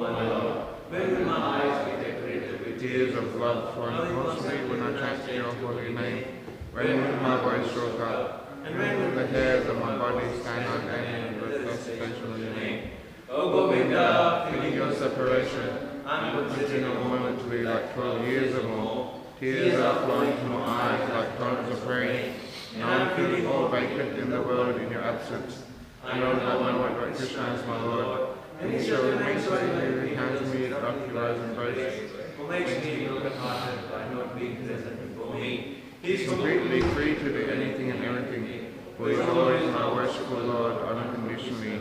my Lord, when will my eyes be decorated with tears of love flowing constantly when I chant your holy name? When will my voice choke up? And when will the hairs of my body stand on end with recitation of your name? O Govinda, feeling your separation, I'm considering momently like 12 years or more. Tears are flowing from my eyes like torrents of rain. Now I'm feeling all vacant in the world in your absence. I know that no one but Krishna is my Lord. And he shall remain so who hands me the occupies embraces, who makes me broken-hearted by not being present before me. He is completely free to do anything and everything, for he is always my worshipful Lord unconditionally.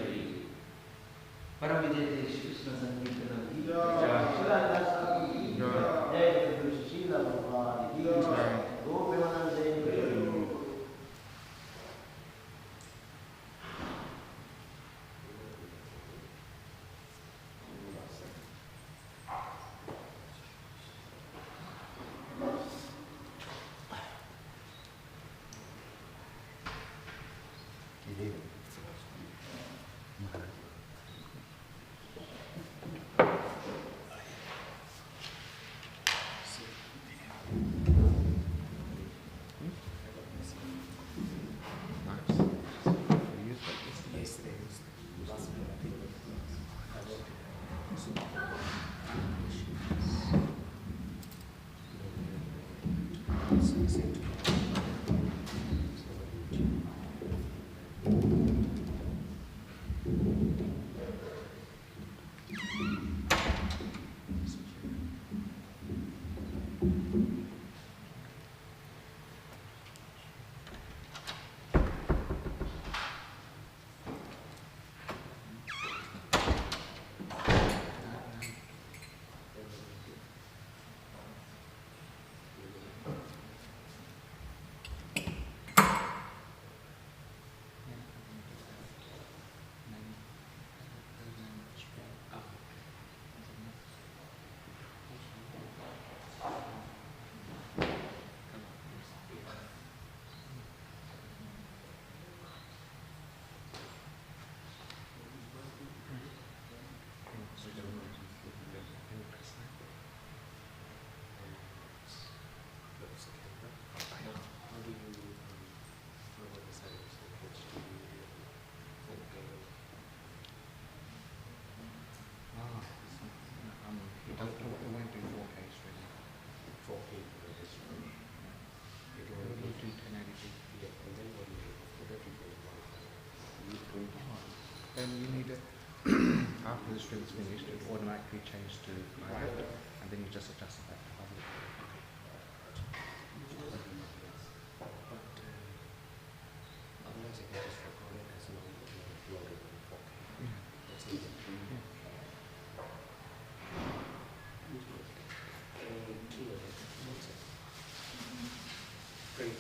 Then you need it after the string's finished, it automatically changes to private, and then you just adjust it back to public. Otherwise, it can just record it as an upload it in 4K. That's easy. Great.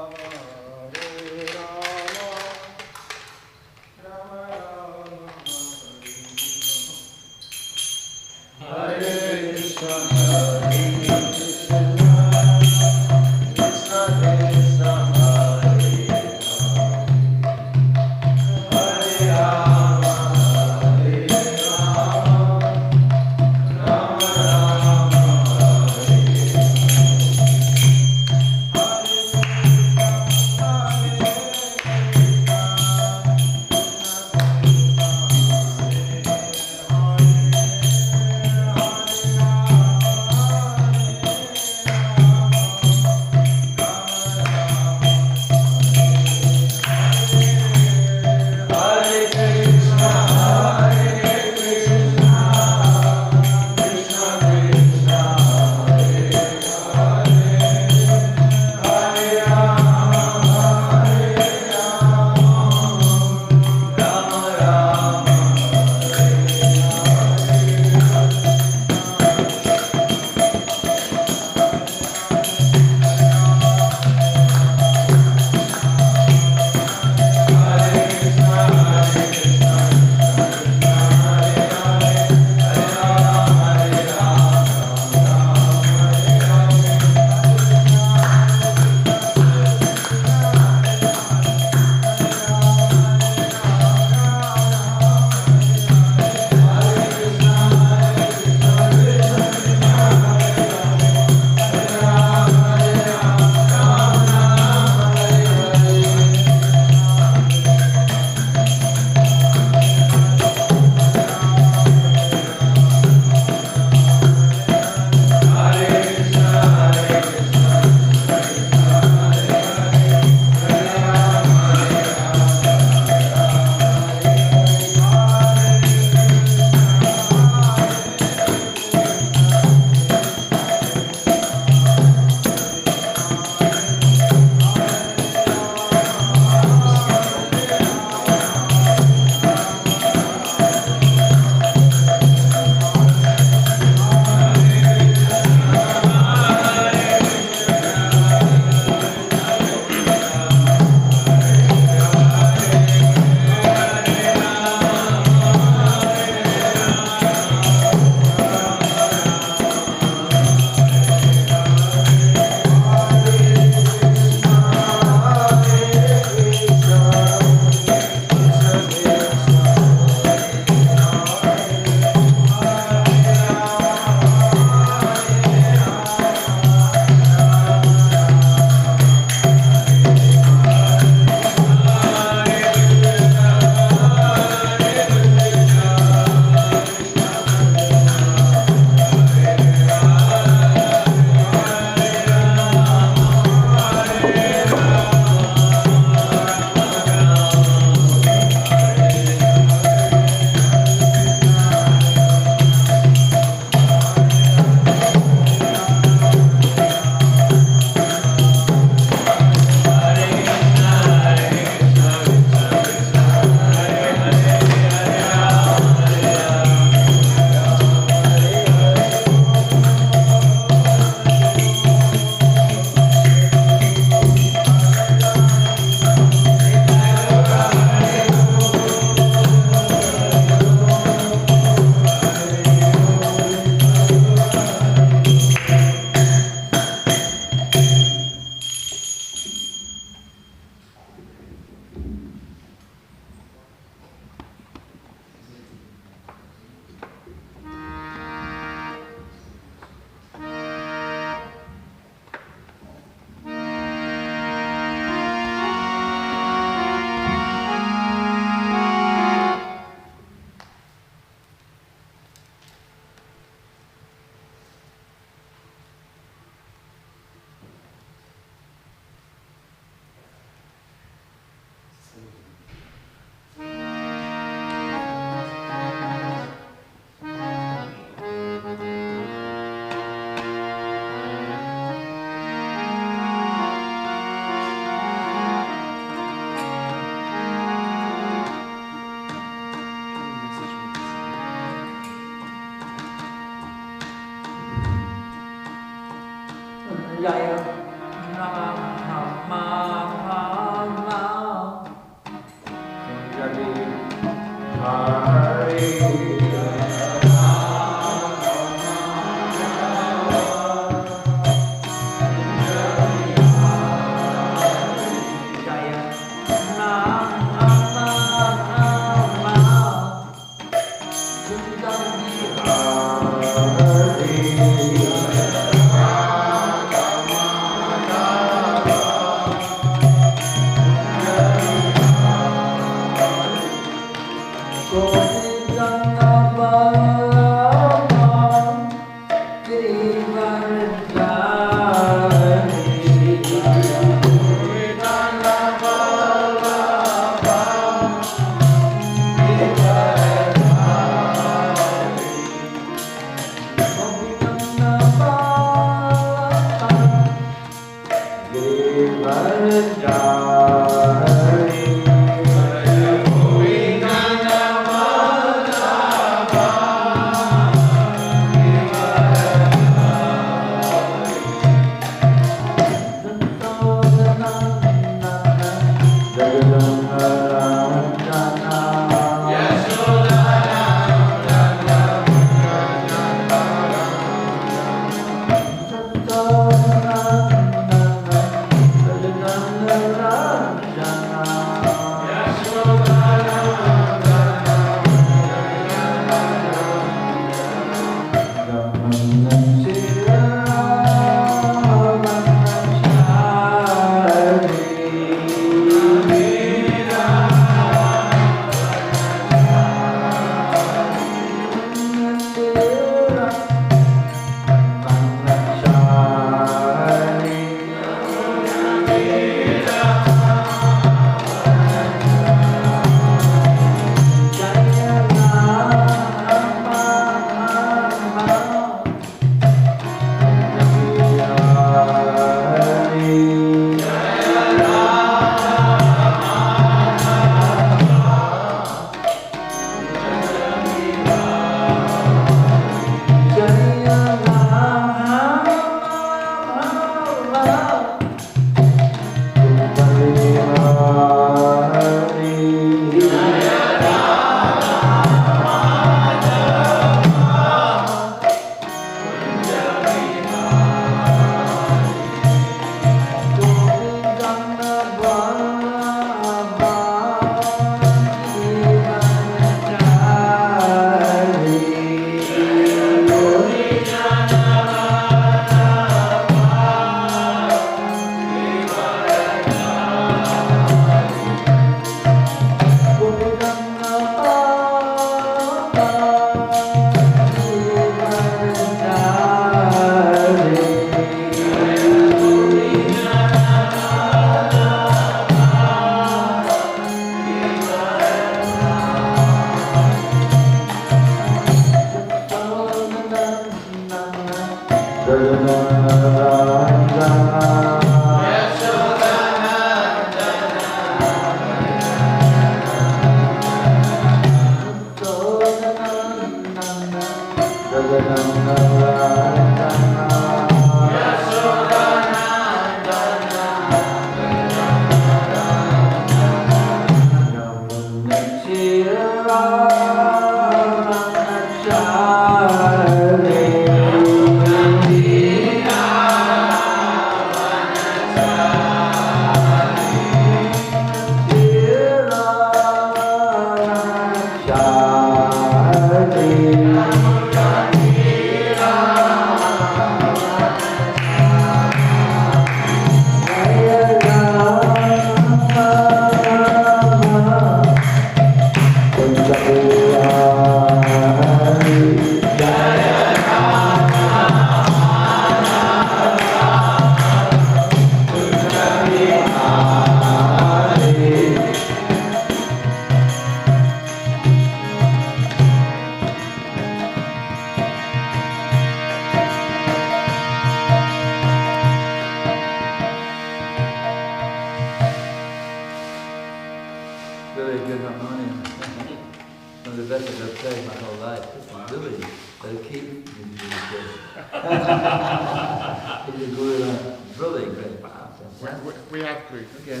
We have to. Okay.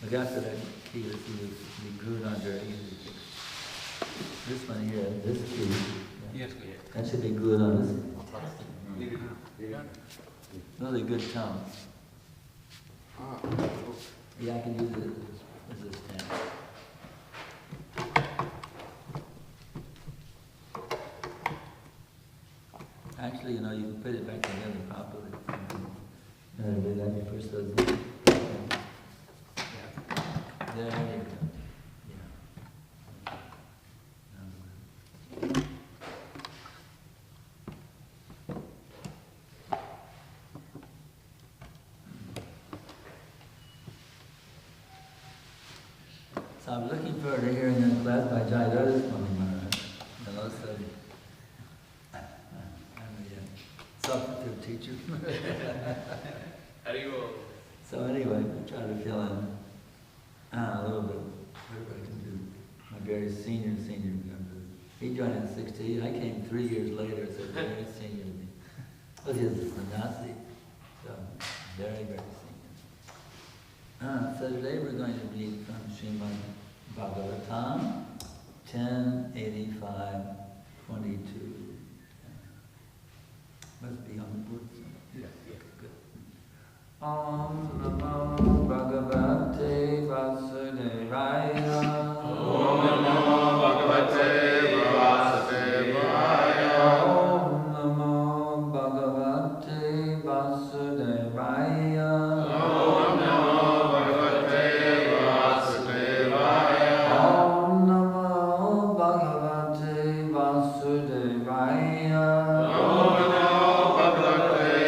Look after that key, he grew on very easy. This one here, this key, Yes, that should be good on this. Really good tone. Yeah, I can use it as a stand. Actually, you know, you can put it back together properly. That you first does it. There you go. So I'm looking forward to hearing that class by Jayadvaita Swami Maharaj. And also, I'm a substitute teacher. So anyway, I try to fill in a little bit, whatever I can do. My very senior member. He joined at 16. I came 3 years later, so very senior to me. But he was a sannyasi, so very, very senior. So today we're going to read from Srimad Bhagavatam, 10:85-22. Must be on the board somewhere. Yeah. Good. Om Namo Bhagavate Vasudevaya. Om Namo Bhagavate Vasudevaya. Om Namo Bhagavate Vasudevaya. Om Namo Bhagavate Vasudevaya. Om Namo Bhagavate Vasudevaya. Om Namo Bhagavate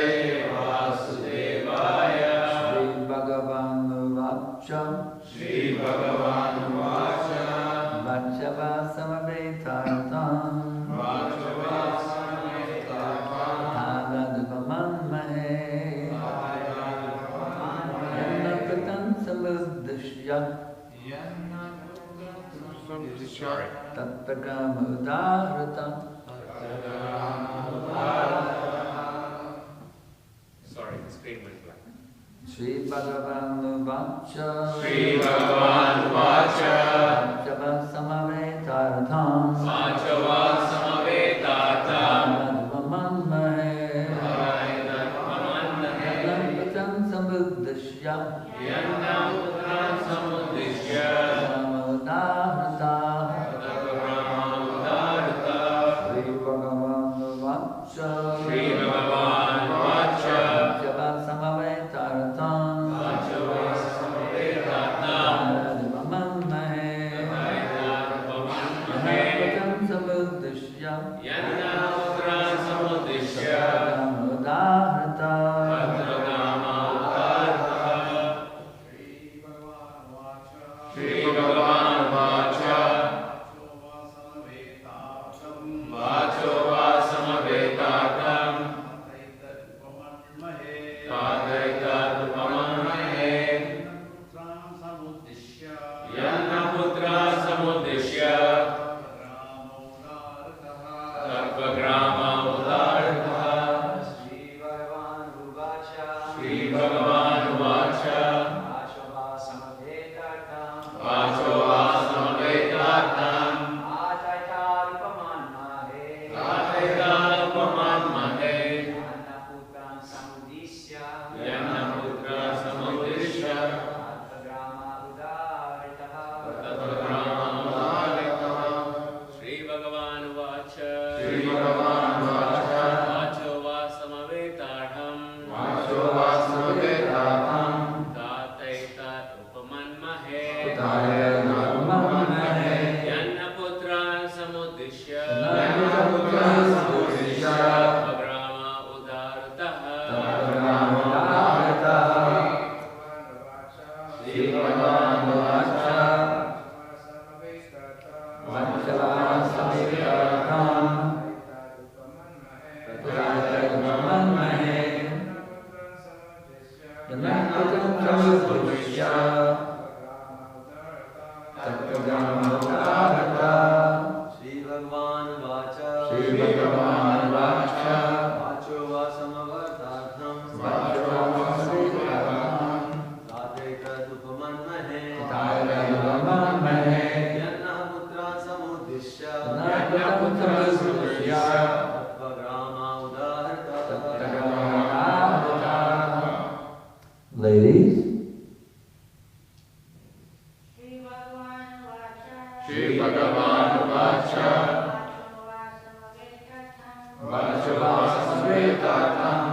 Vasudevaya. Shri Bhagavan Vacha. Shri Bhagavan Vacha. Vachava Samavetartam. Vachava Samavetartam. Tadadvamanmahe. Yannapatam samuddishya. Tattagam Sorry, the screen went black. Shri Bhagavan Vacha. Shri Bhagavan Vacha. Vachava Samavetartam. Vachava Samavetartam. Tadadvamanmahe. Yannapatam samuddishya. Yannam Samudishya. Samudahrata. Tadavramudarta. Shri Bhagavan Vacha. Shri Bhagavan Vacha. Vachava Samavetartam. Vachava Samavetartam. Tadadvamanmahe. Tadavramudarta. Yannapatam samuddishya. Yannam Samudishya. Samudahrata. Tadavramudarta. Shri Bhagavan Vacha. Vachova Samavetartam. Padaitatupamamahe. Yannaputra Samudishya. Tattvagrama Udartaha. Shri Bhagavan Vacha. Vachova Samavetartam. Tataitatupamamahe. Yannaputra Samudishya. Tattvagrama Udartaha. Shri Bhagavan Vacha. Shri Bhagavan Vacha. Vachova Samavetartam. Vachova Samavetartam. Tataitatupamamahe. Tadadvamanmahe. Yannaputra Samudishya. Yannaputra Samudishya. Tattvagrama Udartaha. Tattvagrama Shri Bhagavan Vacha. Vachava Samavetartam. Tadadvamanmahe. Yannaputra Samudishya. Tattvagrama Shri Bhagavan Vacha. Shri Bhagavan Vacha. Vachova Samavartatham. Vachava Samavetartam. Tataitatupamamahe. Tadadvamanmahe. Yannaputra Samudishya. Yannaputra Samudishya. Tattvagrama Udarta. Ladies, Shri Bhagavan Vacha. Vachava Samavetartam.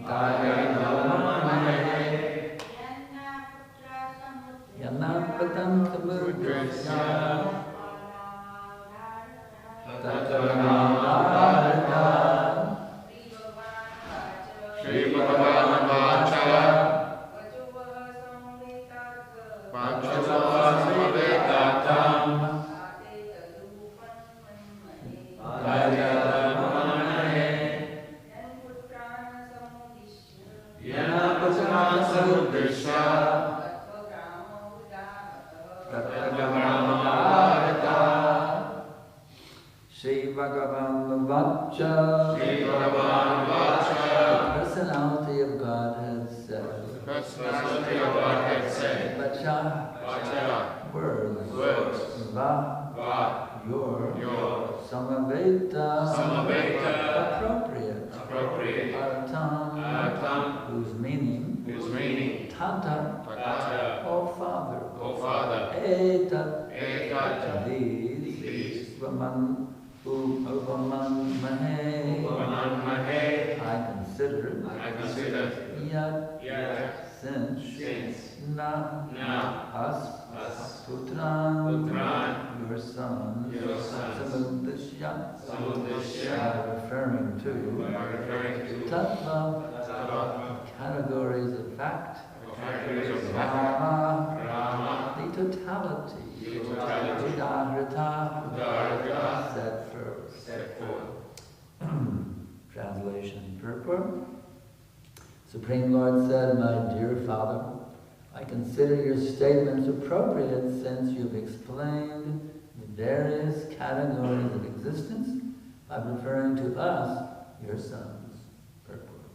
Tadadvamanmahe. Yannapatam samudishya. Tattvagrama Shri Bhagavan Vacha. Vachava Samavetartam. Tadadvamanmahe. Samuddrisya Tattvagamamudharata Shri Bhagavan Vacha Shri Bhagavan Vacha. The personality of God has said. The personality of God has said. Vacha. Vacha. Words. Words. Va. Va. Your. Samaveta. Samaveta. Appropriate. Appropriate. Artam. Artam. Whose meaning. Whose meaning. Tata. Tata. O Father. O Father. Etat. Etat. These. Upaman Mahe. Upaman Mahe. I consider. Yat. Since. Na. Us. Putran. Your sons. Samuddrisya. Are referring to. Tattva. Categories of fact. Rama. The totality. Udahrita. Set forth. Translation. Purport. Supreme Lord said, my dear Father, I consider your statements appropriate since you've explained the various categories of existence by referring to us, your sons. Purport.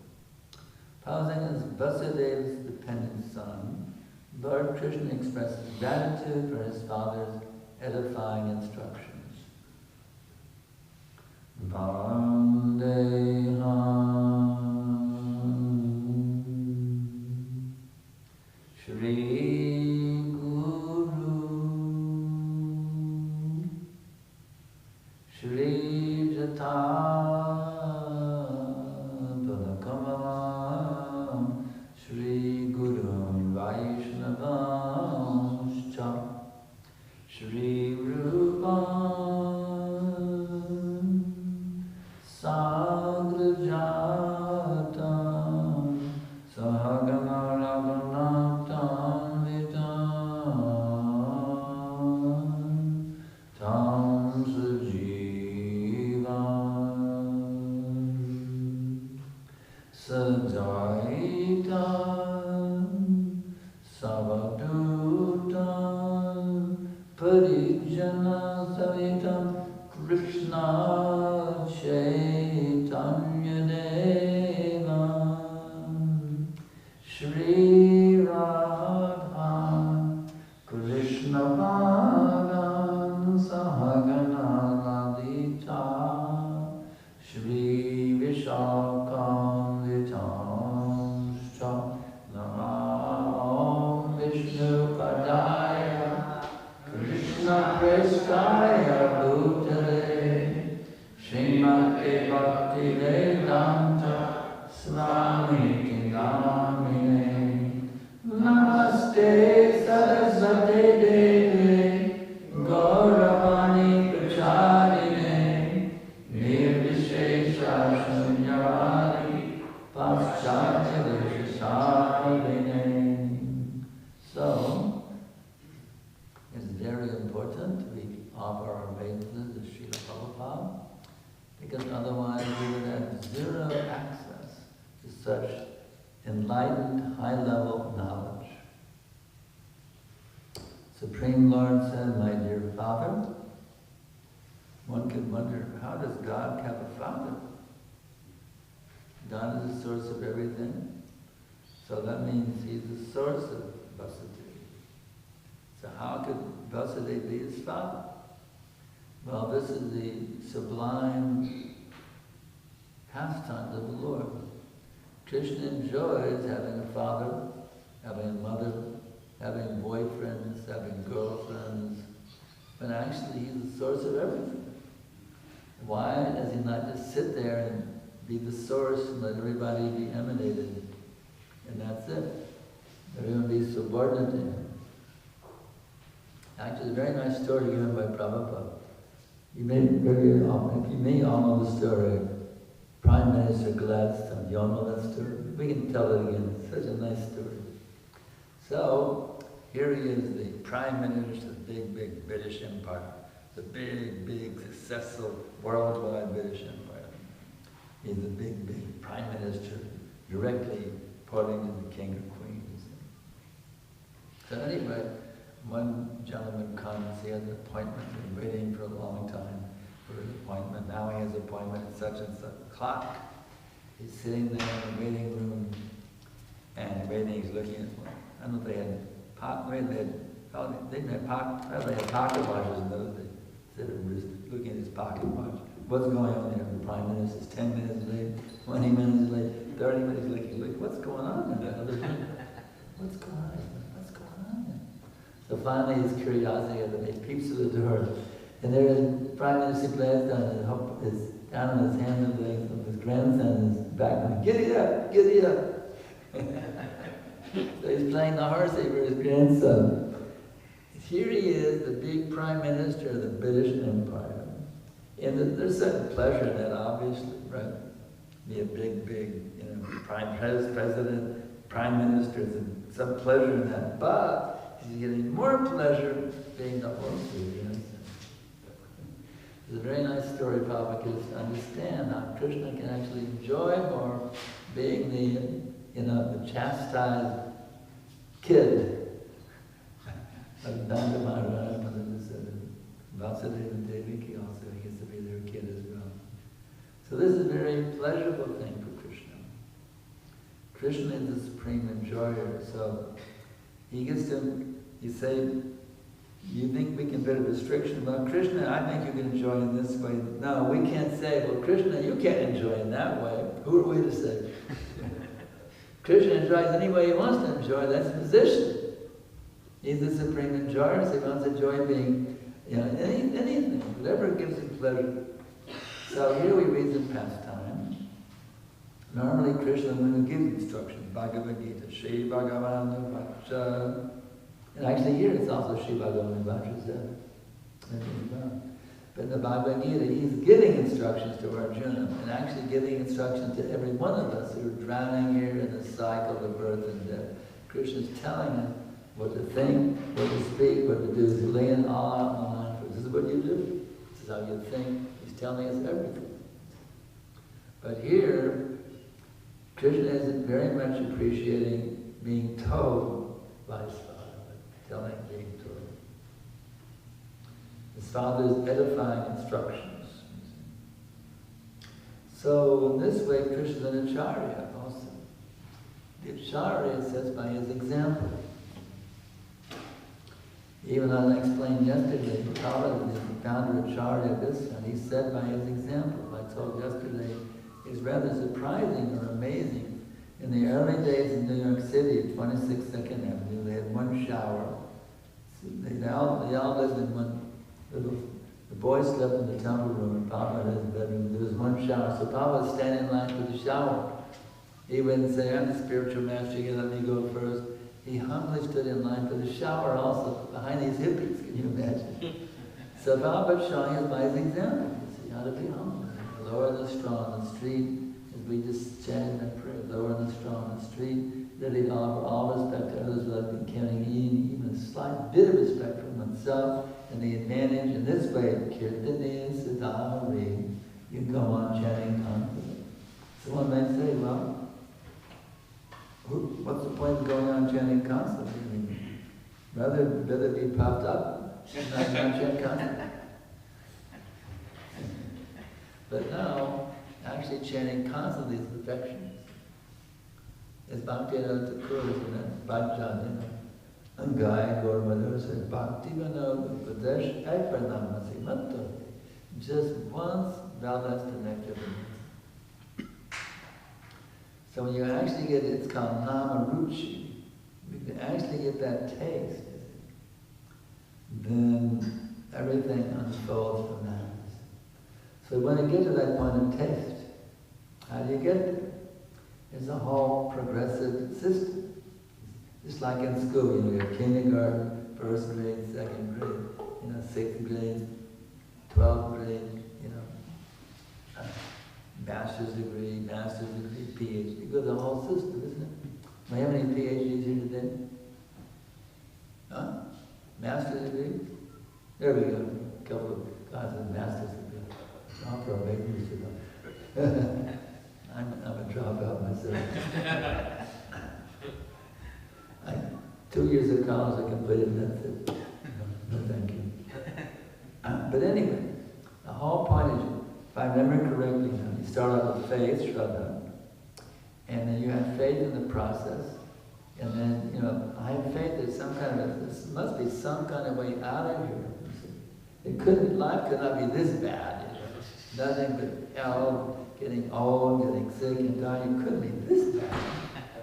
Posing as Vasudeva's dependent son, Lord Krishna expresses gratitude for his father's edifying instructions. Vandeham Shri Guru Shri Jata Padakamalam Shri Guru Vaishnavamscha Shri Rupam Sagrajatam Sahagana Raghunatam Vitam Tam Sajivam Sajaitam Savadutam Parijana Savitam Krishna Chaitanya Devam Shri Radha Krishna Bhagan Sahagana Ladita Shri Vishakam Vitamscha Namam Vishnu Padaya Krishna Prestaya Bhutale Srimati Bhakti Vedanta Swami Kinamine Namaste Saraswati Devi Gauravani Pracharine Nirvishesha Shunyavadi Paschatya Deshasarine. So, it's very important we offer our obeisances to Srila Prabhupada, because otherwise we would have zero access to such enlightened, high-level knowledge. Supreme Lord said, my dear Father, one could wonder, how does God have a father? God is the source of everything, so that means he's the source of Vasudeva. So how could Vasudeva be his father? Well, this is the sublime pastimes of the Lord. Krishna enjoys having a father, having a mother, having boyfriends, having girlfriends, but actually he's the source of everything. Why does he not just sit there and be the source and let everybody be emanated, and that's it? Everyone be subordinate to him. Actually, a very nice story given by Prabhupada. You may all know the story of Prime Minister Gladstone. You all know that story? We can tell it again. It's such a nice story. So, here he is, the Prime Minister of the big British Empire. The big, successful, worldwide British Empire. He's the big Prime Minister, directly reporting to the King or Queen. one gentleman comes, he has an appointment, he's waiting for a long time for his appointment. Now he has an appointment at such and such o'clock. He's sitting there in the waiting room and waiting, he's looking at, I don't know if they had they had pocket watches in those days. Instead of just looking at his pocket watch. What's going on there? The Prime Minister's 10 minutes late, 20 minutes late, 30 minutes late. Look, what's going on in that other room? What's going on? What's going on there? So finally his curiosity he peeps through the door. And there is Prime Minister glanced down and is down on his hands and legs of his grandson in his back going, giddy up, giddy up. So he's playing the horsey for his grandson. Here he is, the big Prime Minister of the British Empire. And there's certain pleasure in that, obviously, right? Be a big, Prime President, Prime Minister, there's some pleasure in that. But he's getting more pleasure being the horsey. It's a very nice story Prabhupada gives to understand how Krishna can actually enjoy more being the chastised kid of Nanda Maharaj, Vasudeva Devaki also, he gets to be their kid as well. So this is a very pleasurable thing for Krishna. Krishna is the supreme enjoyer, so he gets to, you say, you think we can put a restriction about Krishna? I think you can enjoy in this way. No, we can't say, well, Krishna, you can't enjoy in that way. Who are we to say? Krishna enjoys any way he wants to enjoy, that's position. He's the supreme enjoyer, so he wants to enjoy being, anything, whatever gives him pleasure. So here we read some pastime. Normally Krishna, when he gives instructions, Bhagavad Gita, Shri Bhagavan Vacha. And actually here it's also Shri Bhagavan Vacha. But in the Bhagavad Gita, he's giving instructions to Arjuna, and actually giving instructions to every one of us who are drowning here in the cycle of birth and death. Krishna's telling us what to think, what to speak, what to do. He's laying all out in the line for us. This is what you do. This is how you think. He's telling us everything. But here, Krishna is very much appreciating being told by his father, being told. His father's edifying instructions. So in this way, Krishna is an acharya also. The acharya says by his example. Even as I explained yesterday, Prabhupada, the founder of Acharya Visna, he said by his example, I told yesterday, is rather surprising or amazing. In the early days in New York City, at 26th 2nd Avenue, they had one shower. So they all lived in one little, the boys slept in the temple room and Prabhupada in his bedroom. There was one shower. So Prabhupada was standing in line for the shower. He wouldn't say, I'm the spiritual master, you let me go first. He humbly stood in line for the shower also, behind these hippies, can you imagine? So Prabhupada showing us by his example. You see how to be humble. Lower the straw on the street, as we just chanted and prayed, lower the straw on the street, really offer all respect to others without carrying even a slight bit of respect for oneself, and the advantage in this way, Kirtane Siddhari, you go on chanting confidently. So one might say, well, what's the point of going on chanting constantly? I mean, rather better be puffed up, not chant constantly. But now, actually chanting constantly is perfection. As Bhaktivinoda Thakur in that Bhajan, Angai Gauramadhur said, Bhaktivinoda Pradesh Ekranamasi Matto. Just once, thou hast the nectar of the. So when you actually get, it's called nama ruchi, you can actually get that taste, then everything unfolds from that. So when you get to that point of taste, how do you get there? It's a whole progressive system. Just like in school, you have kindergarten, first grade, second grade, sixth grade, 12th grade, master's degree, PhD. You go the whole system, isn't it? Do we have any PhDs here today? Huh? Master's degree? There we go. A couple of guys with master's degree. I'll probably make use of them. I'm a dropout myself. 2 years of college I completed, and that's it. No, thank you. But anyway, the whole point is, if I remember correctly now, you start out with faith, Shraddha, and then you have faith in the process, and then, you know, I have faith that some kind of, there must be some kind of way out of here. It couldn't, life could not be this bad, you know. Nothing but hell, getting old, getting sick and dying, it couldn't be this bad,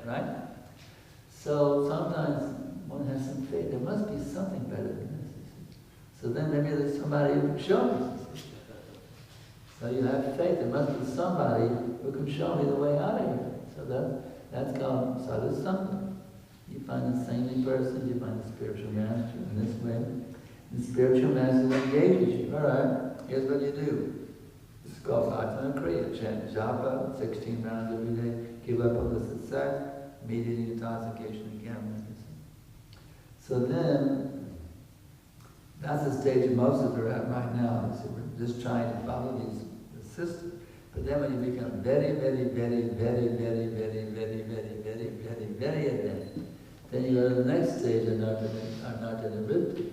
right? So sometimes one has some faith, there must be something better than this. So then maybe there's somebody who can show me. So you have faith, there must be somebody who can show me the way out of here. So that's called sadhu sangha. You find a saintly person, you find a spiritual master in this way. The spiritual master engages you. All right, here's what you do. This is called Bhajana Kriya. Chant japa, 16 rounds every day. Give up illicit sex, immediate intoxication again. So then, that's the stage most of us are at right now. So we're just trying to follow the system. But then when you become very, very, very, very, very, very, very, very, very, very, very advanced, then you go to the next stage of Anartana Vritti.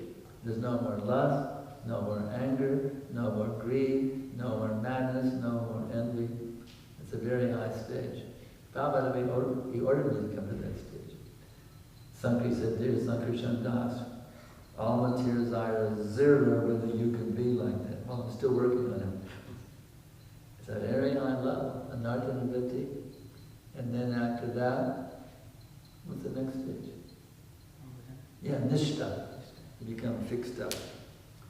There's no more lust, no more anger, no more greed, no more madness, no more envy. It's a very high stage. Prabhupada, he ordered me to come to that stage. Sankri said, dear Sankrishan Das, all material desire is zero whether you can be like that. Well, I'm still working on it. It's a very high level, Anartana Vritti. And then after that, what's the next stage? Yeah, Nishta. You become fixed up.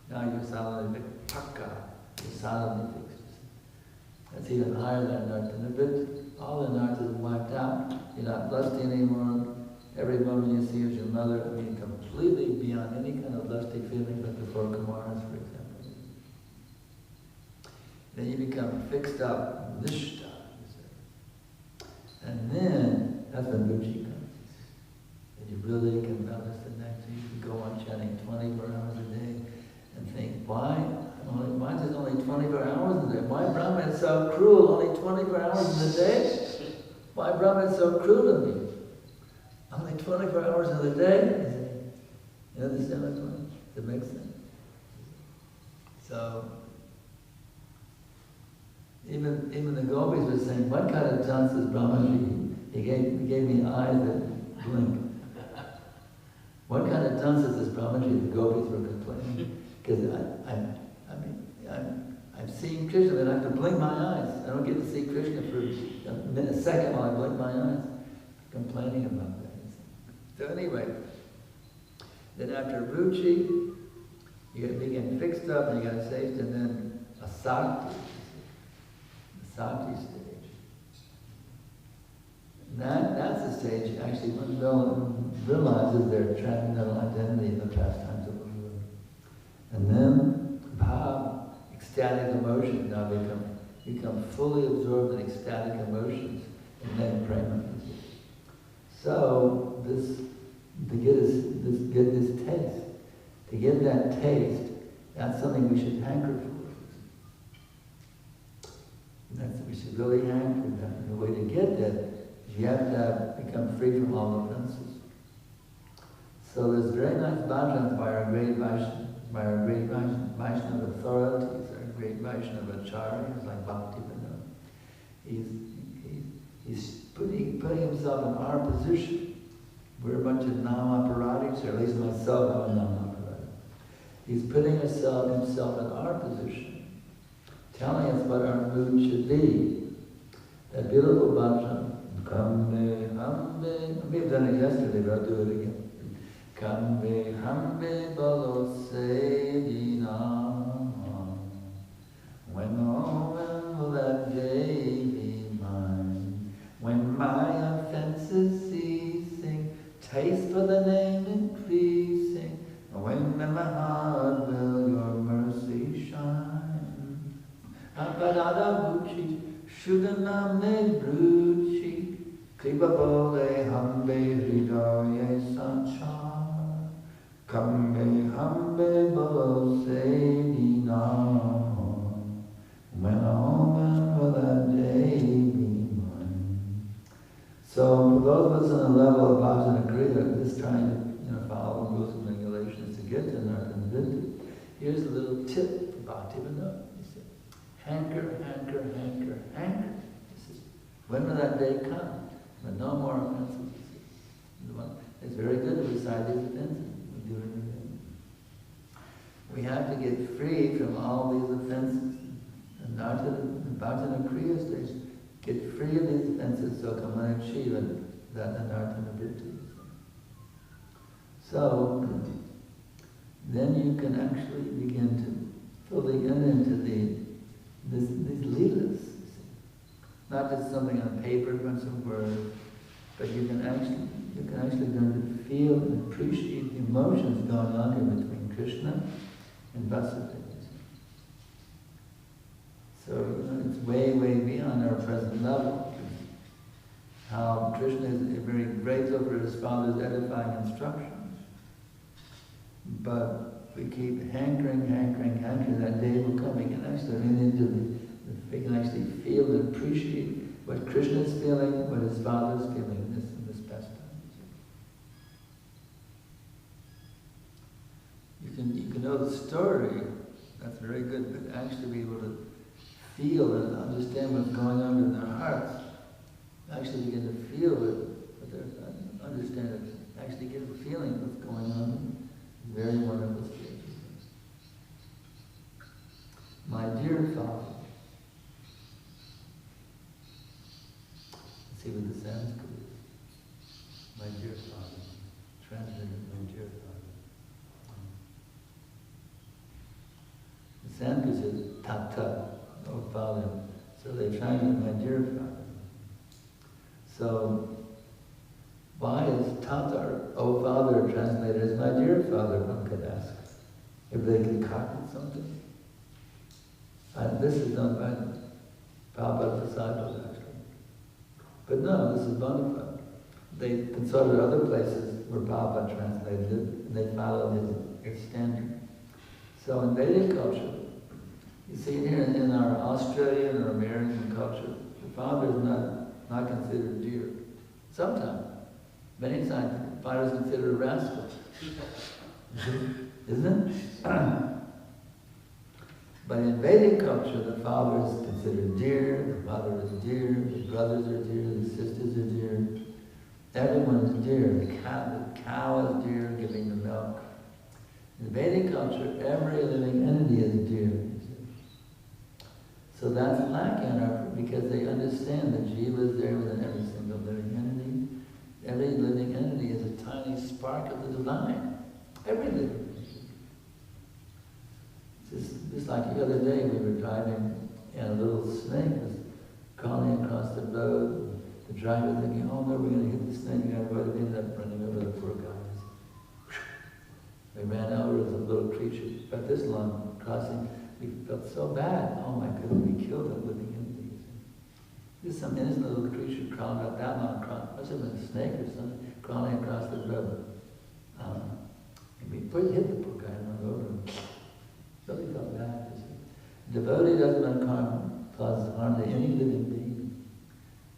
Now you're solidly pakka. You're solidly fixed. That's even higher than Anartana Vritti. All Anartha is wiped out. You're not lusty anymore. Every woman you see is your mother. I mean, completely beyond any kind of lusty feeling like the four Kumaras, for example. Then you become fixed up, nishta. And then, that's when ruchi comes. And you really can balance the next. So you can go on chanting 24 hours a day and think, why is it only 24 hours a day? Why Brahma is so cruel, only 24 hours in the day? Why Brahma is so cruel to me? Only 24 hours in the day? You understand what I'm saying? Does it make sense? So, even the gopis were saying, what kind of dance is Brahmaji? He gave me eyes that blink. What kind of dance is this Brahmaji? The gopis were complaining. Because I'm seeing Krishna, then I have to blink my eyes. I don't get to see Krishna for a second while I blink my eyes. Complaining about that. So anyway, then after ruchi, you begin fixed up and you got a taste, and then a sakti. Sakti stage. That's the stage, actually, when one realizes their transcendental identity in the pastimes of the Lord. And then, bhav, ecstatic emotions now become fully absorbed in ecstatic emotions, and then prema. So, to get this taste, to get that taste, that's something we should hanker for. We should really hanker for that. And the way to get that is you have to become free from all offenses. So there's very nice bhajans by our great Vaishnava authorities, our great Vaishnava acharyas like Bhaktivinoda. He's putting himself in our position. We're a bunch of nam-aparatis, or at least myself, I'm a nam-aparati. He's putting himself in our position, telling us what our mood should be. That beautiful bhajan, Kambe Hambe, we've done it yesterday, but I'll do it again. Kambe Hambe Balo Sevina. When will that day be mine? When my offenses ceasing, taste for the name increasing, when in my heart will your mercy shine. Aparada Buchi, Shudaname Bruchi, Kripapole Hambe Hridoye Sanchar, Kambe Hambe Bolo Sedina. When will that day be mine? So for those of us on the level of Bhajana Kriya, just trying to follow the rules and regulations to get to Narthanavritti, here's a little tip for Bhaktivinoda. He said, hanker, hanker, hanker, hanker. He says, when will that day come? But no more offenses. It's very good to recite these offenses. We do it every day. We have to get free from all these offenses. And Bhaktivinoda Kriya stage, get free of these offenses so come and achieve it, that Anarthanavritti. So, then you can actually begin to fully enter into these leelas. Not just something on paper, but some words, but you can actually learn to feel and appreciate the emotions going on here between Krishna and Vasudeva. So, it's way, way beyond our present level. How Krishna is very grateful for his father's edifying instructions. But we keep hankering, that day will come. We can actually feel and appreciate what Krishna is feeling, what his father is feeling in this pastime. You can know the story, that's very good, but actually be able to feel and understand what's going on in their hearts, actually begin to feel it, understand it, actually get a feeling of what's going on. Very wonderful stage. My dear Father, let's see what the Sanskrit is. My dear Father, translated, my dear Father. The Sanskrit is Tata, oh Father. So they translate my dear Father. So, why is Tata, oh Father, translated as my dear Father, one could ask, if they concocted something? And this is done by Prabhupada's disciples, actually. But no, this is bona fide. They consulted other places where Prabhupada translated it, and they followed his standard. So in Vedic culture, you see here in our Australian or American culture, the father is not considered dear. Sometimes. Many times, the father is considered a rascal. Isn't it? But in Vedic culture, the father is considered dear, the mother is dear, the brothers are dear, the sisters are dear. Everyone is dear. The cow is dear, giving the milk. In Vedic culture, every living entity is dear. So that's lacking because they understand that Jiva is there within every single living entity. Every living entity is a tiny spark of the divine. Every living entity. Just like the other day, we were driving and a little snake was crawling across the road. The driver thinking, oh no, we're going to hit the snake. We ended up running over the poor guys. We ran over as a little creature. But this long crossing, we felt so bad. Oh my goodness, we killed a living entity. Just some innocent little creature crawling up that long, must have been a snake or something, crawling across the road. And we hit the poor guy and run over him. Really felt bad. Devotee doesn't cause harm to any living being.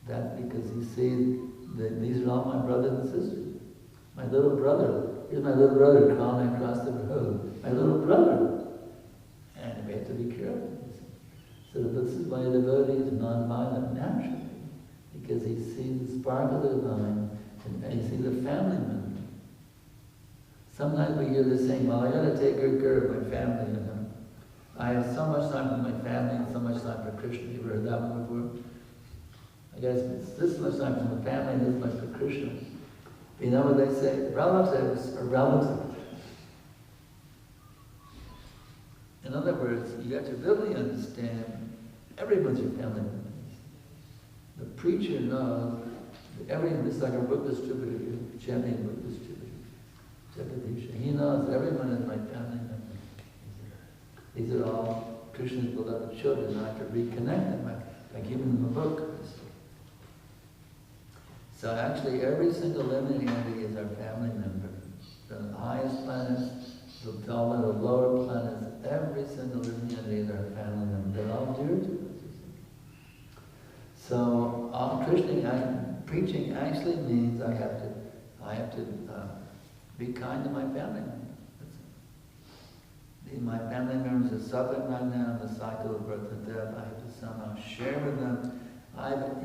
That's because you see that these are all my brothers and sisters. My little brother, here's my little brother crawling across the road. My little brother. And we have to be careful. So this is why a devotee is non-violent naturally. Because he sees the spark of the divine and he sees a family member. Sometimes we hear this saying, well, I got to take good care of my family, you know. I have so much time for my family and so much time for Krishna. You ever heard that one before? I guess it's this much time for my family and this much for Krishna. But you know what they say? Relatives are relatives. In other words, you have to really understand everyone's your family member. The preacher knows that it's like a book distributor, chanting book distributor. He knows everyone is my family member. These are all Krishna's beloved children. I have to reconnect them by giving them a book. So actually, every single living entity is our family member. The highest planets, the lower planets, every single living entity is our family member. They're all dear to us. So all Krishna preaching actually means I have to be kind to my family member. my family members are suffering right now in the cycle of birth and death. I have to somehow share with them.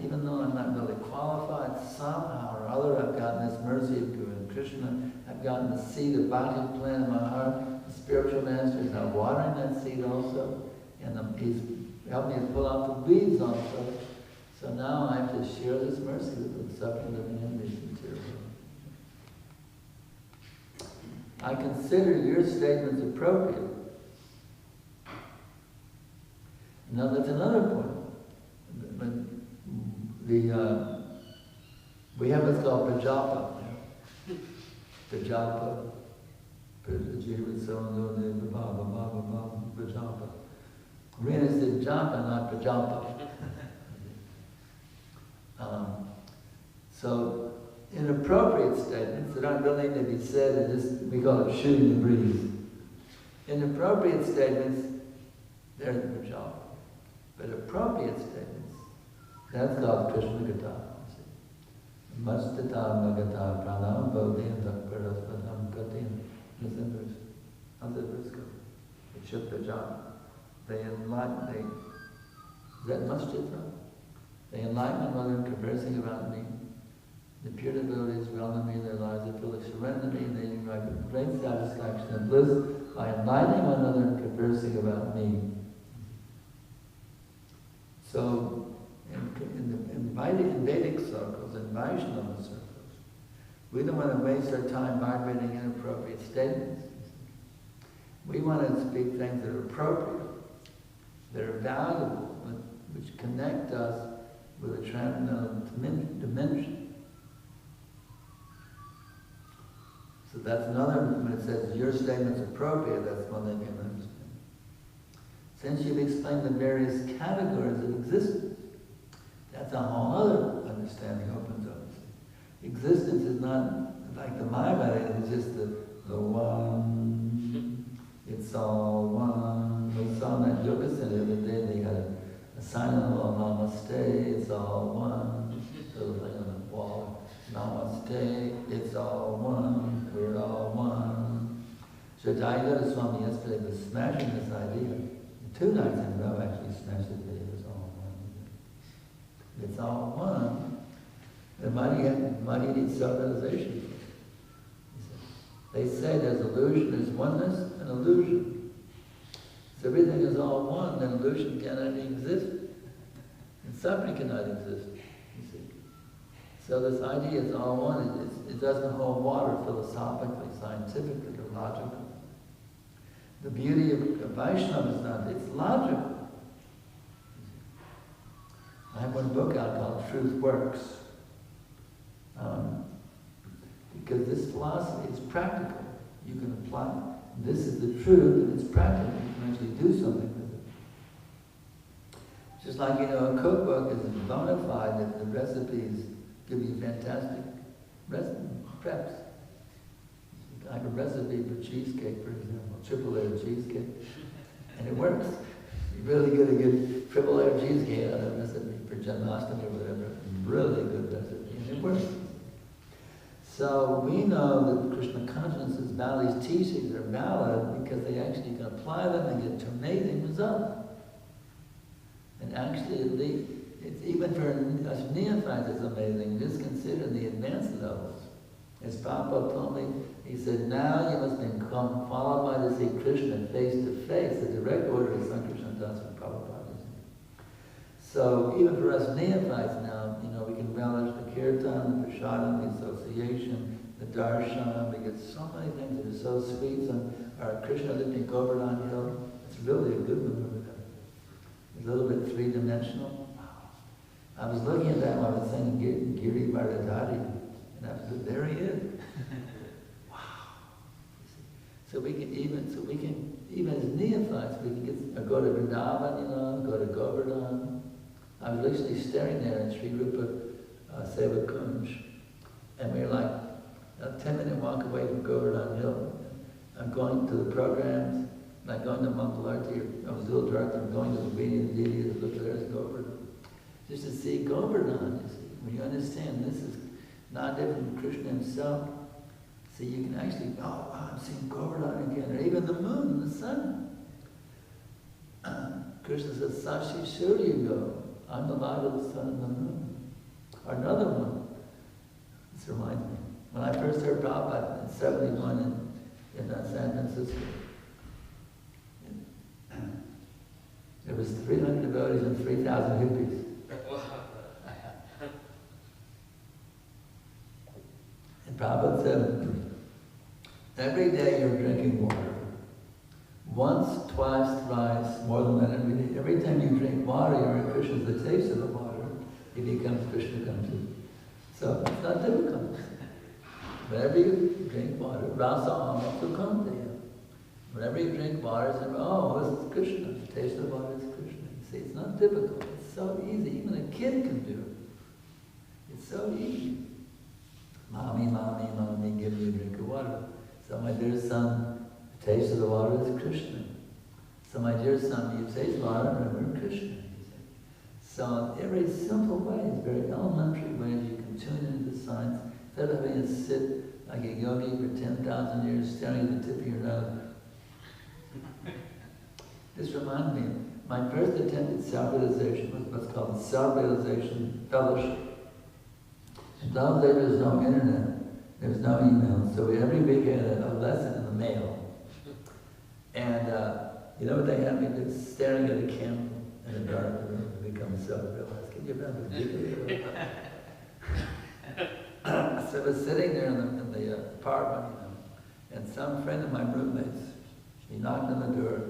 Even though I'm not really qualified, somehow or other I've gotten this mercy of Guru and Krishna. I've gotten the seed of bhakti plant in my heart. The spiritual master is now watering that seed also. And he's helped me to pull out the weeds also. So now I have to share this mercy with the suffering living in this material world. I consider your statements appropriate. Now that's another point. We have what's called Prajapa. Prajapa. Prajapa. Rina said japa, not Prajapa. So, inappropriate statements that aren't really to be said, we call it shooting the breeze. Inappropriate statements, they're the Prajapa. But appropriate statements, that's called Krishna Gata. Mastata Magata Pranam Bodhin Takparaspadam Katin. Listen verse. How's that verse go? It shook the job. They enlighten, is that Mastata? They enlighten one another, conversing about me. The pure devotees well know me, their lives are full of serenity, and they derive great satisfaction and bliss by enlightening one another and conversing about me. So, in Vedic circles, in Vaishnava circles, we don't want to waste our time vibrating inappropriate statements. We want to speak things that are appropriate, that are valuable, which connect us with a transcendental dimension. So that's another, when it says your statement's appropriate, that's one thing you can understand. Since you've explained the various categories of existence, that's a whole other understanding opens up. Existence is not like the Mayavada, it's just the one, it's all one. We saw that yoga center the other day, they had a sign on the wall, namaste, it's all one. Little thing on the wall, namaste, it's all one, we're all one. So Jayadvaita Swami yesterday was smashing this idea. 2 nights in a row actually smashed it, it was all one. It's all one. Then why do you need self-realization? They say there's illusion, there's oneness and illusion. So everything is all one, then illusion cannot exist. And suffering cannot exist, you see. So this idea is all one, it doesn't hold water philosophically, scientifically, or logically. The beauty of Vaishnava is not, it's logical. I have one book out called Truth Works. Because this philosophy is practical. You can apply it. This is the truth, and it's practical. You can actually do something with it. Just like, a cookbook is bona fide that the recipes give you fantastic preps. I have a recipe for cheesecake, for example, triple layer cheesecake, and it works. You're really good to get triple layer cheesecake out of a recipe for Janmashtami or whatever. Really good recipe, and it works. So we know that Krishna consciousness, these teachings are valid because they actually can apply them and get to amazing results. And actually, it's even for us neophytes, it's amazing. Just consider the advanced levels. As Prabhupada told me, he said, now you must become qualified to see Krishna face to face, the direct order of Sankrishna Das and Prabhupada. So even for us neophytes now, we can relish the kirtan, the prasadam, the association, the darshan. We get so many things that are so sweet. Our Krishna lifting Govardhan Hill, it's really a good one over there. It's a little bit three-dimensional. I was looking at that when I was saying Giri Varadhari, and I said, there he is. Wow. So we can even as neophytes, we can go to Vrindavan, go to Govardhan. I was literally staring there in Sri Rupa Seva Kunj, and we were like a 10-minute walk away from Govardhan Hill. I'm going to the programs, and I'm going to Mangalarti, I was a little director, I'm going to the meeting of the deities, look, there's Govardhan. Just to see Govardhan, you see, when you understand this is not different from Krishna himself, See, you can actually, oh, wow, I'm seeing Govardhan again, or even the moon and the sun. Krishna says, Sashi, sure you go. I'm the light of the sun and the moon. Or another one. This reminds me. When I first heard Prabhupada in 71 in San Francisco, there was 300 devotees and 3,000 hippies. And Prabhupada said, every day you're drinking water. Once, twice, thrice, more than that every day. Every time you drink water, you're in Krishna's, the taste of the water. He becomes Krishna conscious. So it's not difficult. Whenever you drink water, rasa amrita sukhanteya. Whenever you drink water, say, oh, this is Krishna. The taste of the water is Krishna. You see, it's not difficult. It's so easy. Even a kid can do it. It's so easy. Mommy, mommy, mommy, give me a drink of water. So my dear son, the taste of the water is Krishna. So my dear son, you taste water, remember Krishna. So in every simple way, very elementary ways, you can tune into the science. Instead of having to sit like a yogi for 10,000 years staring at the tip of your nose. This reminds me, my first attempt at self-realization was what's called self-realization fellowship. In those days there was no internet, there was no email, so every week I had a lesson in the mail. And you know what they had me do? Staring at a candle in a dark room to become self-realized. Can you remember? So I was sitting there in the apartment, you know, and some friend of my roommates, she knocked on the door,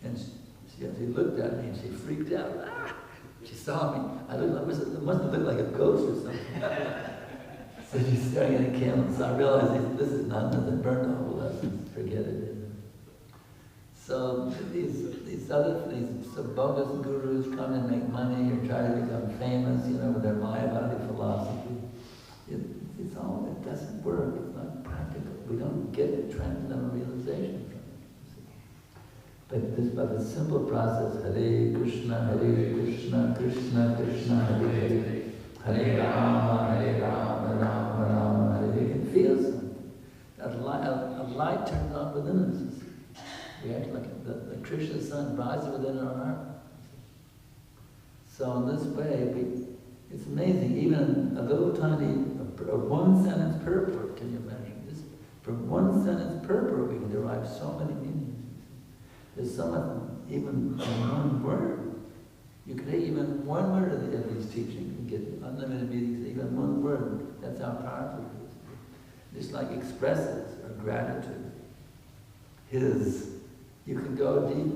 and she looked at me and she freaked out. Ah! She saw me. I must have looked like a ghost or something. So she's staring at a candle, so I realized this is not nothing, burned all the lessons, forget it. So these bogus gurus come and make money or try to become famous, you know, with their Mayavadi philosophy. It doesn't work, it's not practical. We don't get transcendental realization from it. But this, by the simple process, Hare Krishna, Krishna Krishna, Hare Hare, Hare Rama, Rama Rama, Hare. You can feel something. A light turns on within us. We act like the Krishna sun rises within our heart. So in this way, it's amazing. Even a little tiny, one sentence purport, can you imagine this? From one sentence purport, we can derive so many meanings. There's so much, even one word. You could take even one word of these teachings and get unlimited meanings. Even one word. That's how powerful it is. Just like expresses or gratitude. You can go deep.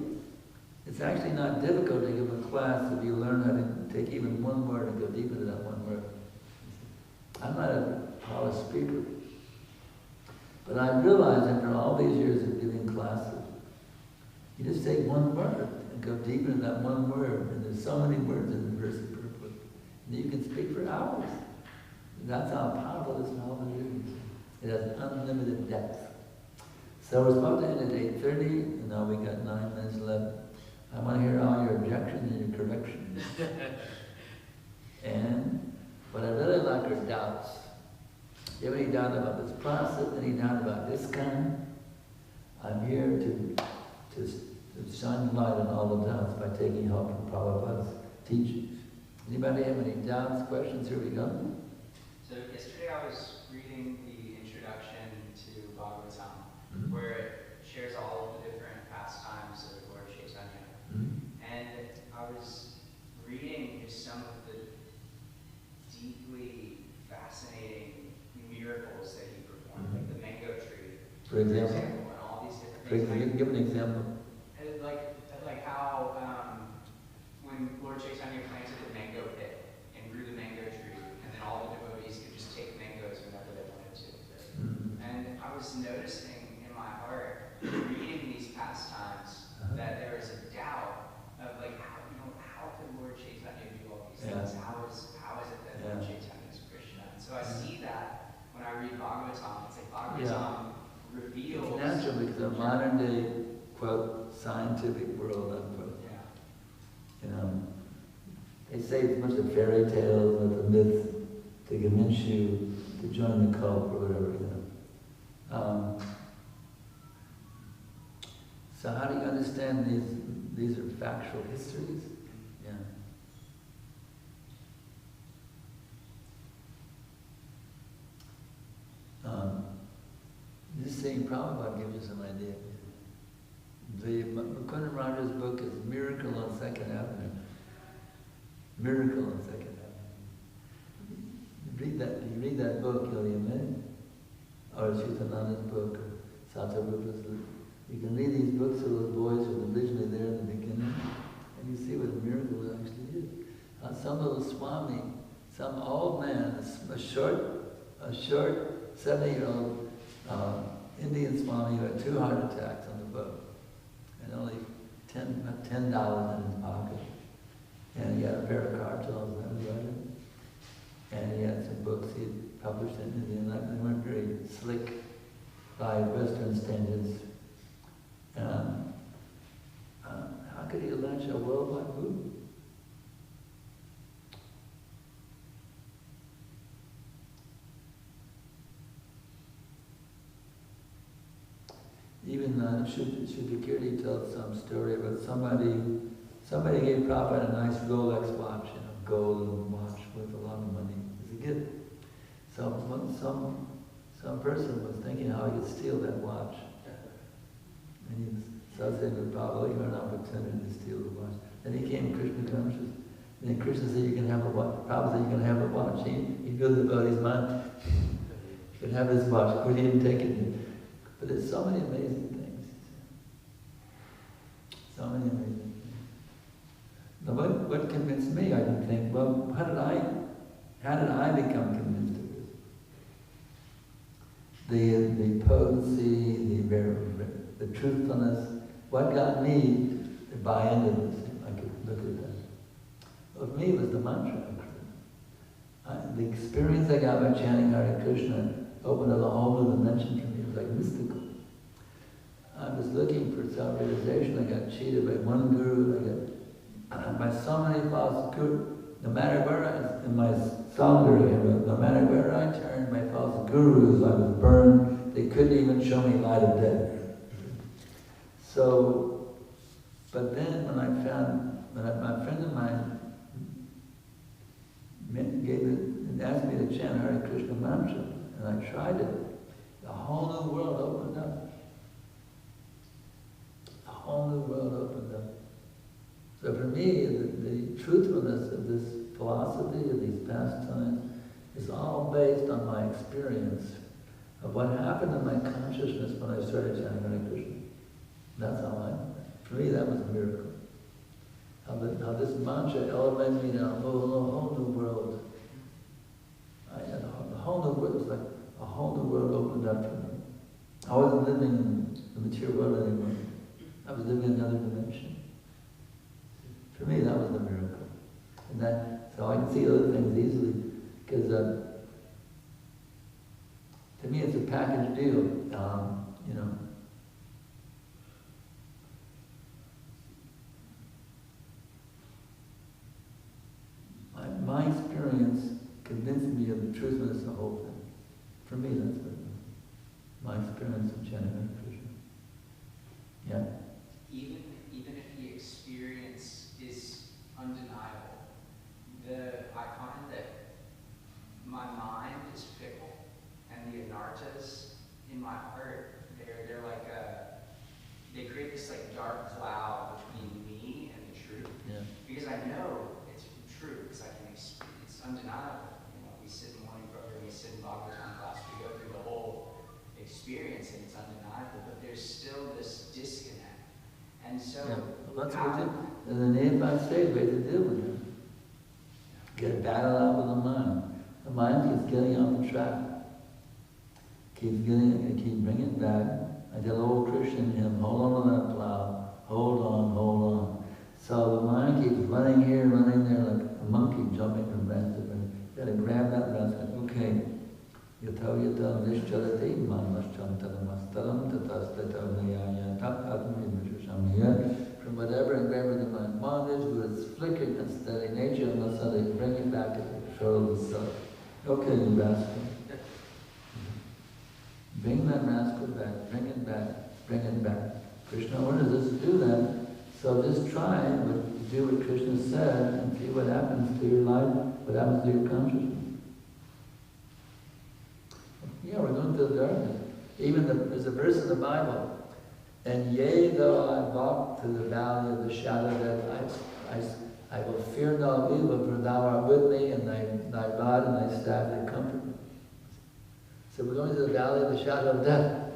It's actually not difficult to give a class if you learn how to take even one word and go deep into that one word. I'm not a polished speaker, but I realized after all these years of giving classes, you just take one word and go deep into that one word, and there's so many words in the verse of purpose, and you can speak for hours. And that's how powerful this knowledge is. It has unlimited depth. So we're supposed to end at 8:30, and now we got 9 minutes left. I want to hear all your objections and your corrections. And what I really like are doubts. Do you have any doubt about this process? Any doubt about ISKCON? I'm here to shine the light on all the doubts by taking help from Prabhupada's teachings. Anybody have any doubts, questions? Here we go. So yesterday I was reading the introduction to Bhagavatam, where it shares all of the different pastimes of Lord Chaitanya. And I was reading just some of the deeply fascinating miracles that he performed, like the mango tree, For example, and all these different things. give an example. And like how when Lord Chaitanya planted the mango pit and grew the mango tree, and then all the devotees could just take mangoes whenever they wanted to. And I was noticing in my heart, reading these pastimes, that there is a doubt of like how could Lord Chaitanya do all these things? How is it that Lord Chaitanya is Krishna? And so I see that when I read Bhagavatam, it's like Bhagavatam reveals. It's natural because the modern day, quote, scientific world, unquote. You know, they say it's a bunch of fairy tales or the myths to convince you to join the cult or whatever, you know. So how do you understand these are factual histories? Yeah. This saying Prabhupada gives you some idea. The Mukunda Raja's book is Miracle on Second Avenue. Miracle on Second Avenue. You read that book, you'll be amazed. Or Chitananda's book, or Satyarupa's book. You can read these books of those boys who were originally there in the beginning, and you see what a miracle it actually is. Some little Swami, some old man, a short 70-year-old Indian Swami who had 2 heart attacks on the boat, and only $10 in his pocket. And he had a pair of cartels and everything. And he had some books he had published in India, and they weren't very slick by Western standards. How could he launch a worldwide movement? Even Shudakirti tells some story about somebody gave Prabhupada a nice Rolex watch, golden watch with a lot of money as a gift. So some person was thinking how he could steal that watch. And he was saying to Prabhupada, you had an opportunity to steal the watch. Then he came Krishna conscious. And then Krishna said, you can have the watch. Prabhupada said, you can have the watch. He knew the devotee's mind. You can have his watch. Of course, he didn't take it. But there's so many amazing things. So many amazing things. Now what convinced me, I can think, well, how did I become convinced of this? The potency, the truthfulness, what got me to buy into this? I could look at that. Well, for me, it was the mantra. The experience I got by chanting Hare Krishna opened up a whole new dimension for me. It was like mystical. I was looking for self-realization. I got cheated by one guru. I got by so many false gurus. No matter where in my Sangha, no matter where I turned, my false gurus, I was burned. They couldn't even show me light of day. So, but then when my friend of mine asked me to chant Hare Krishna mantra, and I tried it, the whole new world opened up. The whole new world opened up. So for me, the truthfulness of this philosophy, of these pastimes, is all based on my experience of what happened in my consciousness when I started chanting Hare Krishna. That's for me, that was a miracle. How this mantra elevated me to a whole new world. The whole new world was like a whole new world opened up for me. I wasn't living in the material world anymore. I was living in another dimension. For me, that was the miracle. And so I can see other things easily, because to me it's a package deal. My experience convinced me of the truthfulness of the whole thing. For me, that's what my experience of chanting Hare Krishna. Yeah. Even if the experience is undeniable, I find that my mind is fickle, and the anartas in my heart, they're like they create this like dark cloud between me and the truth. Yeah. Because I know it's true, because it's undeniable. We sit in morning program, we sit in Bhagavatam class, we go through the whole experience, and it's undeniable. But there's still this disconnect. And so, that's what we do. And the name I say, way to deal with it. Get a battle out with the mind. The mind keeps getting off the track. Keep bringing it back. I tell old Christian hymn, hold on to that plow. Hold on, hold on. So the mind keeps running here, running there, like a monkey jumping from branch to branch. You gotta grab that branch and okay. Yata nishchalati manmaschantanamastaram tatastata niyaya from whatever and wherever the mind wanders, with its flickering and steady nature, unless they bring it back to the control of the self. Okay, you rascal. Bring that rascal Krishna orders us to do that. So just try to do what Krishna said and see what happens to your life, what happens to your consciousness. Yeah, we're going through the darkness. Even there's a verse in the Bible, and yea, though I walk through the valley of the shadow of death, I will fear no evil, for thou art with me, and thy rod and thy staff they comfort me. So we're going to the valley of the shadow of death.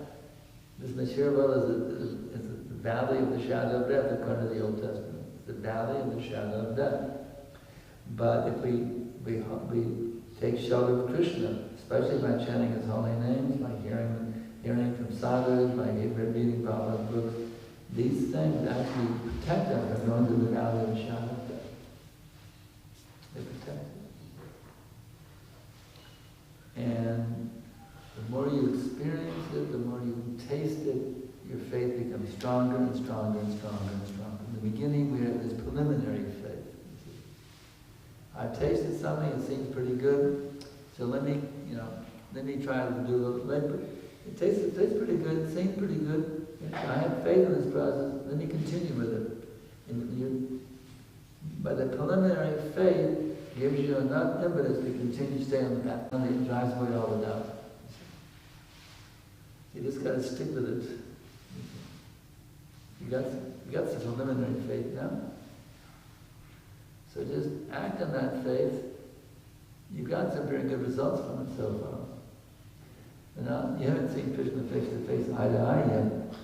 This material world is the valley of the shadow of death, according to the Old Testament. It's the valley of the shadow of death. But if we take shelter of Krishna, especially by chanting his holy names, by hearing from sadhus, by reading Prabhupada's books, these things actually protect us from going to the valley of the shadow of death. They protect us. And the more you experience it, the more you taste it, your faith becomes stronger and stronger and stronger and stronger. In the beginning, we have this preliminary faith. I've tasted something, it seems pretty good, so let me try to do a little bit. It tastes pretty good, it seems pretty good. I have faith in this process, let me continue with it. But the preliminary faith gives you enough impetus to continue to stay on the path, and it drives away all the doubt. You just got to stick with it. You got some preliminary faith now. So just act on that faith. You got some very good results from it so far. Now, you haven't seen Krishna face to face, eye to eye yet,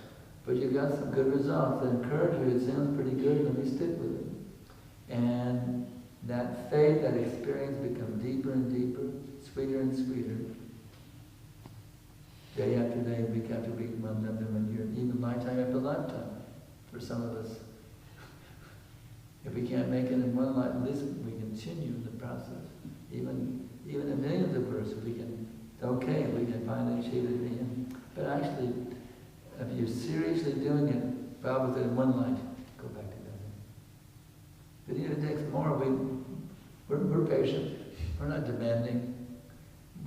but you got some good results that encourage you. It sounds pretty good, let me stick with it. And that faith, that experience becomes deeper and deeper, sweeter and sweeter. Day after day, week after week, month after month, year, even lifetime after lifetime, for some of us. If we can't make it in one life, at least we continue the process. Even in millions of verses, we can finally achieve it in the end. But actually, if you're seriously doing it, Prabhupada said in one life, go back to that. But even if it takes more, we're patient. We're not demanding.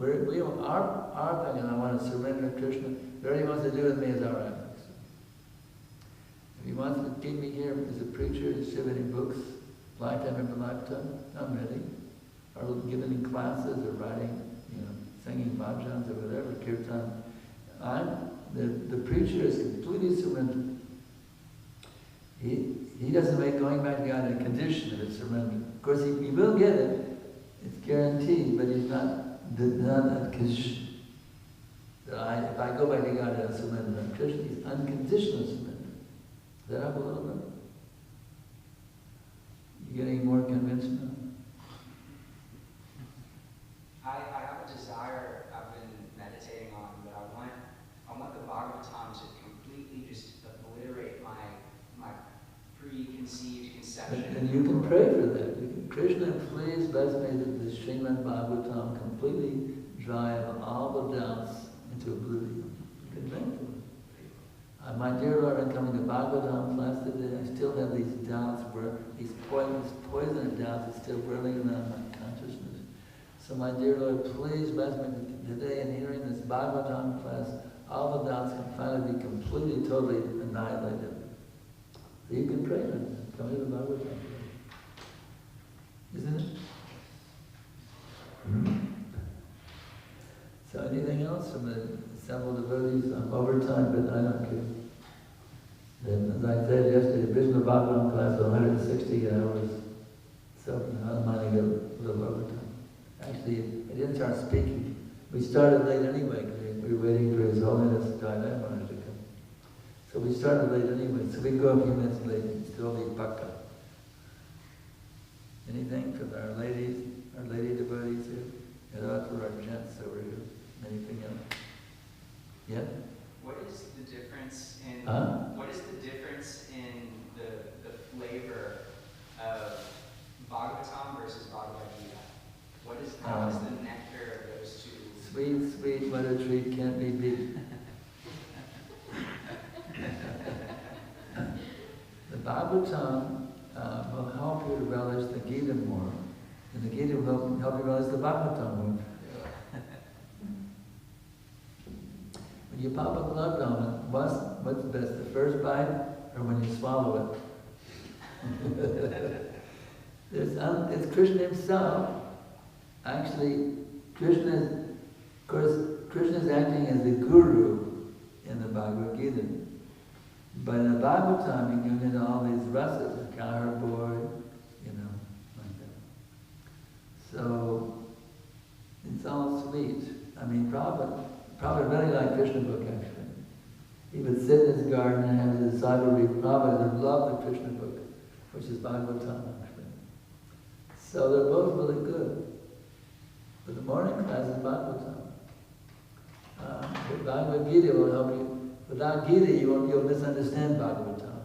Our thing, and I want to surrender to Krishna. Whatever he wants to do with me is all right. If he wants to keep me here as a preacher, distributing books, lifetime after lifetime, I'm ready. Or giving classes, or writing, singing bhajans, or whatever, kirtan. The preacher is completely surrendered. He doesn't make going back to God a condition of his surrender. Of course, he will get it. It's guaranteed, but he's not a condition. If I go back to God, I'll surrender. And Krishna is unconditional surrender. Is that up a little bit? You getting more convinced now? I have a desire I've been meditating on, but I want the Bhagavatam to completely just obliterate my preconceived conception. And you can pray for that. Krishna, please bless me that the Srimad Bhagavatam completely drive all the doubts into oblivion. You can pray for it. My dear Lord, I'm coming to Bhagavatam class today. I still have these doubts, these poisonous doubts are still whirling around my consciousness. So my dear Lord, please bless me today in hearing this Bhagavatam class. All the doubts can finally be completely, totally annihilated. So you can pray for it. Come to the Bhagavatam. Isn't it? So anything else from the assembled devotees? I'm over time, but I don't care. And as I said yesterday, the Krishna Bhagavatam class was 160 hours. So I'm minding a little over time. Actually, I didn't start speaking. We started late anyway, because we were waiting for His Holiness Jayadvaita to come. So we started late anyway, so we can go a few minutes late and still be pakka. Anything from our lady devotees here? And for our gents over here? Anything else? Yeah? What is the difference in the flavor of Bhagavatam versus Bhagavad Gita? How is the nectar of those two? Sweet, sweet, what a treat can't be beat. The Bhagavatam will help you to relish the Gita more, and the Gita will help you relish the Bhagavatam more. When you pop a glove down, what's what's best, the first bite or when you swallow it? It's Krishna himself. Actually, Krishna is acting as the guru in the Bhagavad Gita. But in the Bhagavatam, you get into all these rasas, the car board, like that. So, it's all sweet. I mean, Prabhupada really liked Krishna book, actually. He would sit in his garden and have his disciple read Prabhupada and love the Krishna book, which is Bhagavatam, actually. So they're both really good. But the morning class is Bhagavatam. The Bhagavad Gita will help you. Without Gita, you'll misunderstand Bhagavatam.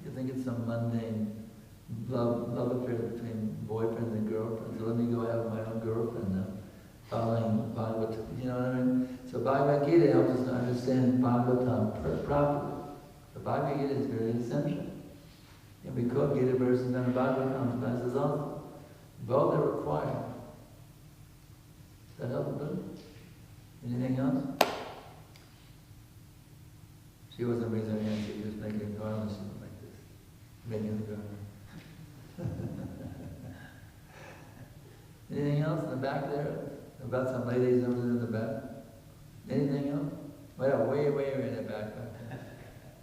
You think it's some mundane love affair between boyfriend and girlfriend. So let me go have my own girlfriend now, following Bhagavatam. You know what I mean? So Bhagavad Gita helps us to understand Bhagavatam properly. The Bhagavad Gita is very essential. And we quote Gita verses in the Bhagavatam classes also. Both are required. Does that help a bit? Anything else? She wasn't raising her hand, she was making a garland like this. Making a garland. Anything else in the back there? About some ladies over there in the back? Anything else? Well, way in the back.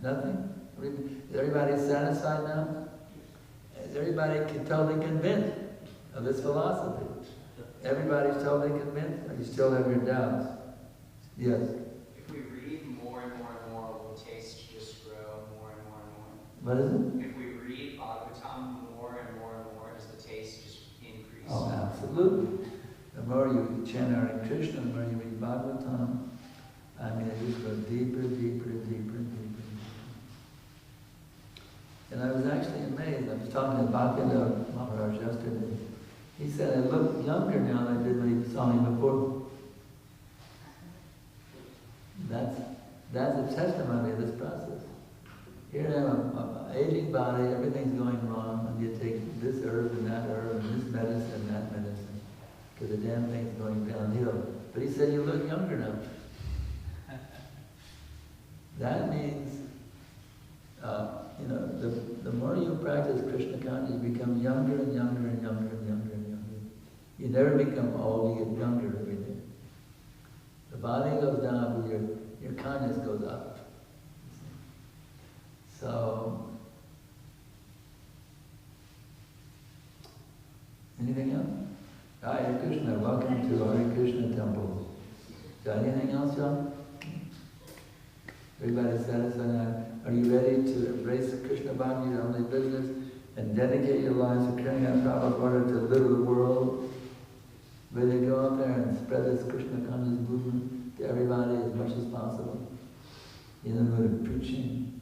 Nothing? Is everybody satisfied now? Is everybody totally convinced of this philosophy? Everybody's totally convinced? Or you still have your doubts? Yes? If we read more and more and more, will taste just grow more and more and more? What is it? If we read Bhagavatam more and more and more, does the taste just increase? Oh, absolutely. The more you chant Hare Krishna, the more you read Bhagavatam, I mean, it just goes deeper, deeper, deeper, deeper. And I was actually amazed. I was talking to Bhaktivinoda Maharaj yesterday. He said, I look younger now than I did when he saw me before. That's a testimony of this process. Here I am, an aging body, everything's going wrong, and you take this herb and that herb, and this medicine and that medicine, because the damn thing's going downhill. But he said, you look younger now. That means, the more you practice Krishna consciousness, you become younger and younger and younger and younger and younger. You never become old, you get younger every day. The body goes down, but your consciousness goes up. So, anything else? Hare Krishna, welcome to Hare Krishna Temple. Got anything else, John? Everybody satisfied? Are you ready to embrace the Krishna Bhakti, your only business, and dedicate your lives to carrying out Prabhupada's order to live the world? Ready to go out there and spread this Krishna consciousness movement to everybody as much as possible? In the mood of preaching.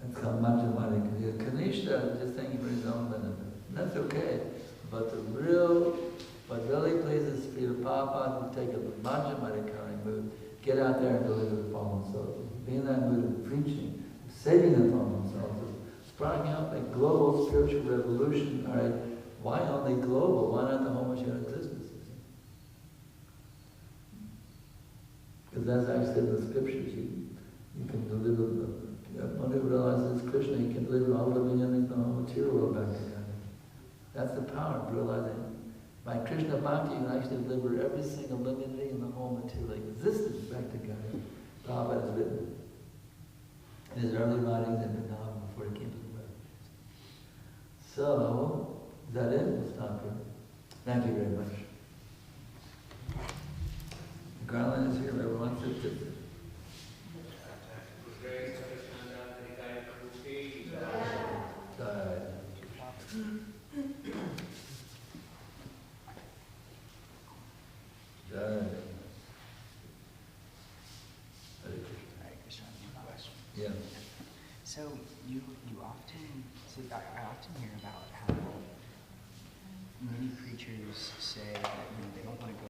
That's called Majjhamari. Kanishta is just thinking for his own benefit. And that's okay. But what really pleases Srila Prabhupada will take a Majjhamari mood, get out there and deliver the fallen souls. Be in that mood of preaching, saving the fallen souls, sparking out a global spiritual revolution. All right, why only global? Why not the whole Machine existence? Because that's actually in the scriptures. You can deliver one who realizes Krishna, he can deliver all living entities and the whole material world back to God. That's the power of realizing. By Krishna Bhakti, you can actually deliver every single living entity in the whole material existence back to God. Prabhupada has written in his early writings in Vrindavan before he came to the West. So, is that it? We'll stop here. Thank you very much. Garland is here, everyone. Yeah. So you often, I often hear about how many preachers say that they don't want to go